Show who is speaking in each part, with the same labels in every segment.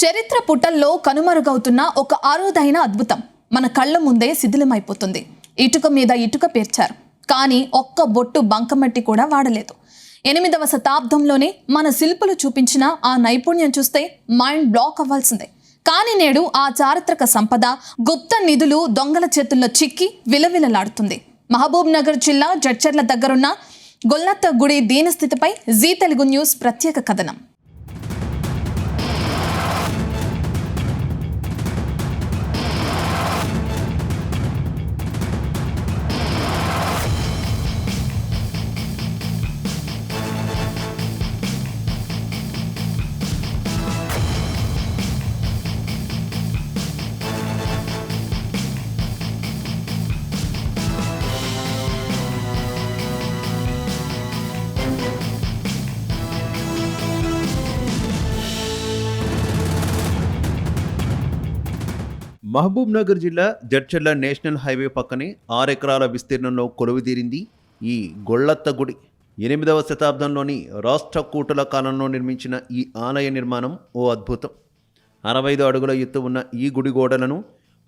Speaker 1: చరిత్ర పుటల్లో కనుమరుగవుతున్న ఒక అరుదైన అద్భుతం మన కళ్ళ ముందే శిథిలమైపోతుంది. ఇటుక మీద ఇటుక పేర్చారు, కానీ ఒక్క బొట్టు బంకమట్టి కూడా వాడలేదు. 8వ శతాబ్దంలోనే మన శిల్పులు చూపించిన ఆ నైపుణ్యం చూస్తే మైండ్ బ్లాక్ అవ్వాల్సిందే. కానీ నేడు ఆ చారిత్రక సంపద గుప్త నిధులు దొంగల చేతుల్లో చిక్కి విలవిలలాడుతుంది. మహబూబ్ నగర్ జిల్లా జడ్చర్ల దగ్గరున్న గొల్లత్త గుడి దీనస్థితిపై జీ తెలుగు న్యూస్ ప్రత్యేక కథనం.
Speaker 2: మహబూబ్ నగర్ జిల్లా జడ్చర్ల నేషనల్ హైవే పక్కనే 6 ఎకరాల విస్తీర్ణంలో కొలువుదీరింది ఈ గొల్లత్త గుడి. 8వ శతాబ్దంలోని రాష్ట్రకూటుల కాలంలో నిర్మించిన ఈ ఆలయ నిర్మాణం ఓ అద్భుతం. 65 అడుగుల ఎత్తు ఉన్న ఈ గుడి గోడలను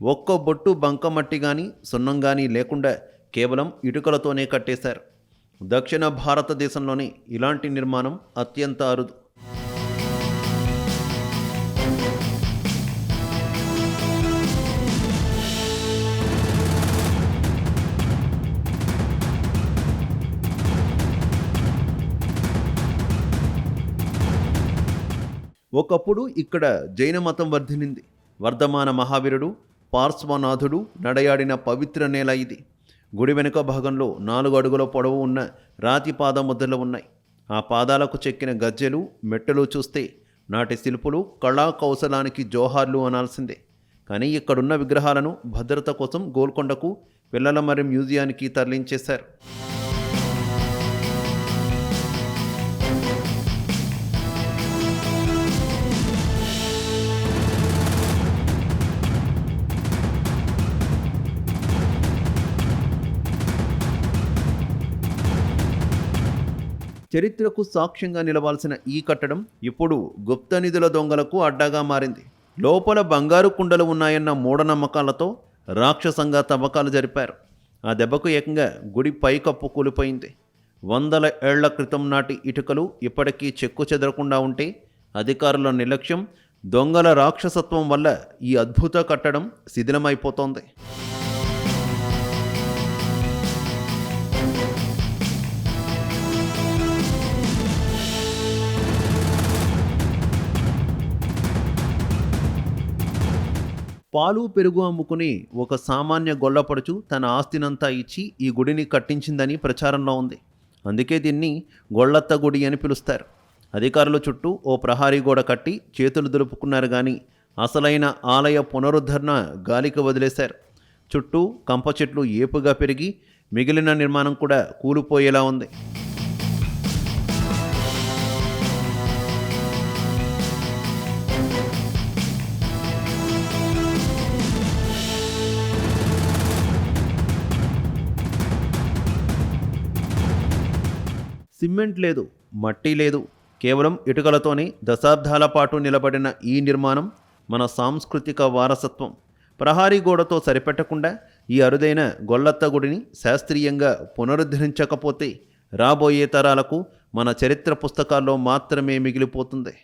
Speaker 2: ఒక్క బొట్టు బంకమట్టి కానీ సున్నం కానీ లేకుండా కేవలం ఇటుకలతోనే కట్టేశారు. దక్షిణ భారతదేశంలోని ఇలాంటి నిర్మాణం అత్యంత అరుదు. ఒకప్పుడు ఇక్కడ జైన మతం వర్ధిల్లింది. వర్ధమాన మహావీరుడు పార్శ్వనాథుడు నడయాడిన పవిత్ర నేల ఇది. గుడి వెనుక భాగంలో 4 అడుగుల పొడవు ఉన్న రాతి పాద ముద్రలు ఉన్నాయి. ఆ పాదాలకు చెక్కిన గజ్జెలు మెట్టలు చూస్తే నాటి శిల్పులు కళా కౌశలానికి జోహార్లు అనాల్సిందే. కానీ ఇక్కడున్న విగ్రహాలను భద్రత కోసం గోల్కొండకు పిల్లలమర్రి మ్యూజియానికి తరలించేశారు. చరిత్రకు సాక్ష్యంగా నిలవాల్సిన ఈ కట్టడం ఇప్పుడు గుప్త నిధుల దొంగలకు అడ్డాగా మారింది. లోపల బంగారు కుండలు ఉన్నాయన్న మూఢనమ్మకాలతో రాక్షసంగా తవ్వకాలు జరిపారు. ఆ దెబ్బకు ఏకంగా గుడి పైకప్పు కూలిపోయింది. 100 ఏళ్ల క్రితం నాటి ఇటుకలు ఇప్పటికీ చెక్కు చెదరకుండా ఉంటే అధికారుల నిర్లక్ష్యం, దొంగల రాక్షసత్వం వల్ల ఈ అద్భుత కట్టడం శిథిలమైపోతోంది. పాలు పెరుగు అమ్ముకుని ఒక సామాన్య గొల్లపడుచు తన ఆస్తినంతా ఇచ్చి ఈ గుడిని కట్టించిందని ప్రచారంలో ఉంది. అందుకే దీన్ని గొల్లత్త గుడి అని పిలుస్తారు. అధికారుల చుట్టూ ఓ ప్రహారీ గోడ కట్టి చేతులు దులుపుకున్నారు, కానీ అసలైన ఆలయ పునరుద్ధరణ గాలికి వదిలేశారు. చుట్టూ కంప చెట్లు ఏపుగా పెరిగి మిగిలిన నిర్మాణం కూడా కూలిపోయేలా ఉంది. సిమెంట్ లేదు, మట్టి లేదు, కేవలం ఇటుకలతోనే దశాబ్దాల పాటు నిలబడిన ఈ నిర్మాణం మన సాంస్కృతిక వారసత్వం. ప్రహారీ గోడతో సరిపెట్టకుండా ఈ అరుదైన గొల్లత్త గుడిని శాస్త్రీయంగా పునరుద్ధరించకపోతే రాబోయే తరాలకు మన చరిత్ర పుస్తకాల్లో మాత్రమే మిగిలిపోతుంది.